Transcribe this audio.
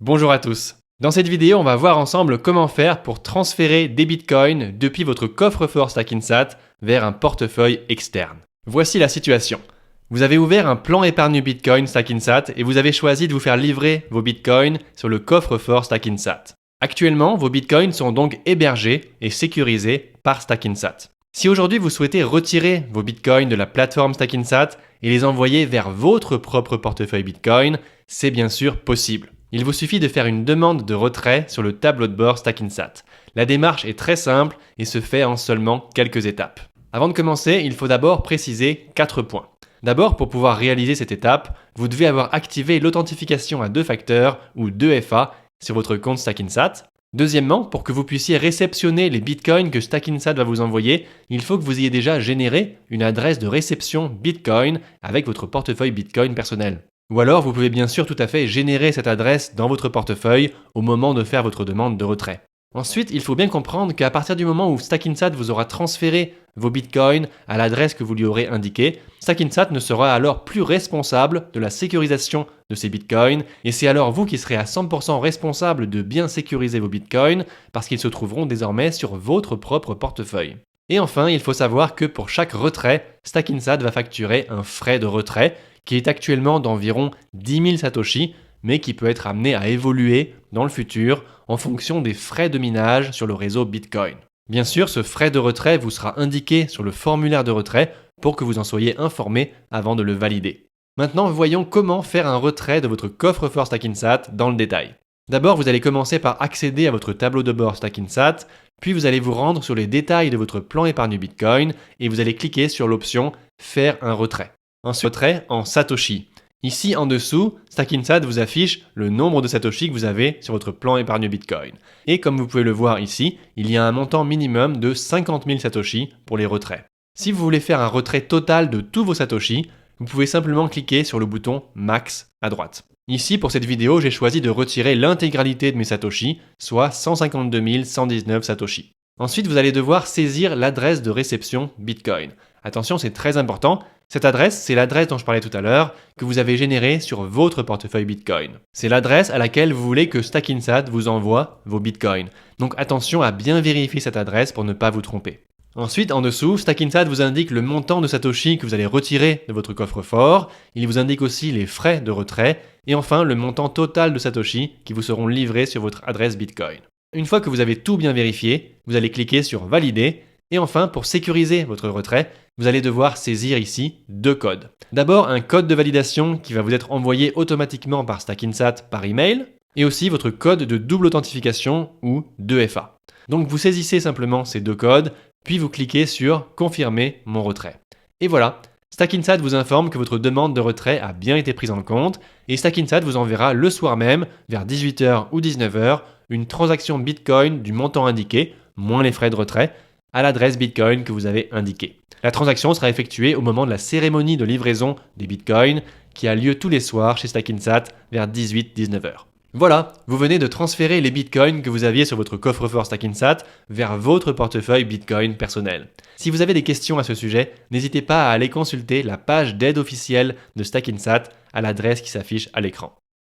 Bonjour à tous. Dans cette vidéo, on va voir ensemble comment faire pour transférer des bitcoins depuis votre coffre-fort Stackinsat vers un portefeuille externe. Voici la situation. Vous avez ouvert un plan épargne bitcoin Stackinsat et vous avez choisi de vous faire livrer vos bitcoins sur le coffre-fort Stackinsat. Actuellement, vos bitcoins sont donc hébergés et sécurisés par Stackinsat. Si aujourd'hui vous souhaitez retirer vos bitcoins de la plateforme Stackinsat et les envoyer vers votre propre portefeuille bitcoin, c'est bien sûr possible. Il vous suffit de faire une demande de retrait sur le tableau de bord Stackinsat. La démarche est très simple et se fait en seulement quelques étapes. Avant de commencer, il faut d'abord préciser 4 points. D'abord, pour pouvoir réaliser cette étape, vous devez avoir activé l'authentification à 2 facteurs ou 2FA sur votre compte Stackinsat. Deuxièmement, pour que vous puissiez réceptionner les bitcoins que Stackinsat va vous envoyer, il faut que vous ayez déjà généré une adresse de réception bitcoin avec votre portefeuille bitcoin personnel. Ou alors, vous pouvez bien sûr tout à fait générer cette adresse dans votre portefeuille au moment de faire votre demande de retrait. Ensuite, il faut bien comprendre qu'à partir du moment où Stackinsat vous aura transféré vos bitcoins à l'adresse que vous lui aurez indiquée, Stackinsat ne sera alors plus responsable de la sécurisation de ces bitcoins et c'est alors vous qui serez à 100% responsable de bien sécuriser vos bitcoins parce qu'ils se trouveront désormais sur votre propre portefeuille. Et enfin, il faut savoir que pour chaque retrait, Stackinsat va facturer un frais de retrait qui est actuellement d'environ 10 000 Satoshi, mais qui peut être amené à évoluer dans le futur en fonction des frais de minage sur le réseau Bitcoin. Bien sûr, ce frais de retrait vous sera indiqué sur le formulaire de retrait pour que vous en soyez informé avant de le valider. Maintenant, voyons comment faire un retrait de votre coffre-fort Stackinsat dans le détail. D'abord, vous allez commencer par accéder à votre tableau de bord Stackinsat, puis vous allez vous rendre sur les détails de votre plan épargne Bitcoin et vous allez cliquer sur l'option « Faire un retrait ». Ensuite, retrait en Satoshi. Ici en dessous, Stackinsat vous affiche le nombre de Satoshi que vous avez sur votre plan épargne Bitcoin. Et comme vous pouvez le voir ici, il y a un montant minimum de 50 000 Satoshi pour les retraits. Si vous voulez faire un retrait total de tous vos Satoshi, vous pouvez simplement cliquer sur le bouton Max à droite. Ici, pour cette vidéo, j'ai choisi de retirer l'intégralité de mes Satoshi, soit 152 119 Satoshi. Ensuite, vous allez devoir saisir l'adresse de réception Bitcoin. Attention, c'est très important. Cette adresse, c'est l'adresse dont je parlais tout à l'heure, que vous avez générée sur votre portefeuille Bitcoin. C'est l'adresse à laquelle vous voulez que Stackinsat vous envoie vos Bitcoins. Donc attention à bien vérifier cette adresse pour ne pas vous tromper. Ensuite, en dessous, Stackinsat vous indique le montant de Satoshi que vous allez retirer de votre coffre-fort. Il vous indique aussi les frais de retrait. Et enfin, le montant total de Satoshi qui vous seront livrés sur votre adresse Bitcoin. Une fois que vous avez tout bien vérifié, vous allez cliquer sur Valider. Et enfin, pour sécuriser votre retrait, vous allez devoir saisir ici 2 codes. D'abord, un code de validation qui va vous être envoyé automatiquement par Stackinsat par email, et aussi votre code de double authentification ou 2FA. Donc vous saisissez simplement ces 2 codes, puis vous cliquez sur Confirmer mon retrait. Et voilà, Stackinsat vous informe que votre demande de retrait a bien été prise en compte, et Stackinsat vous enverra le soir même, vers 18 h ou 19 h, une transaction Bitcoin du montant indiqué, moins les frais de retrait, à l'adresse Bitcoin que vous avez indiquée. La transaction sera effectuée au moment de la cérémonie de livraison des Bitcoins qui a lieu tous les soirs chez Stackinsat vers 18-19 h. Voilà, vous venez de transférer les Bitcoins que vous aviez sur votre coffre-fort Stackinsat vers votre portefeuille Bitcoin personnel. Si vous avez des questions à ce sujet, n'hésitez pas à aller consulter la page d'aide officielle de Stackinsat à l'adresse qui s'affiche à l'écran.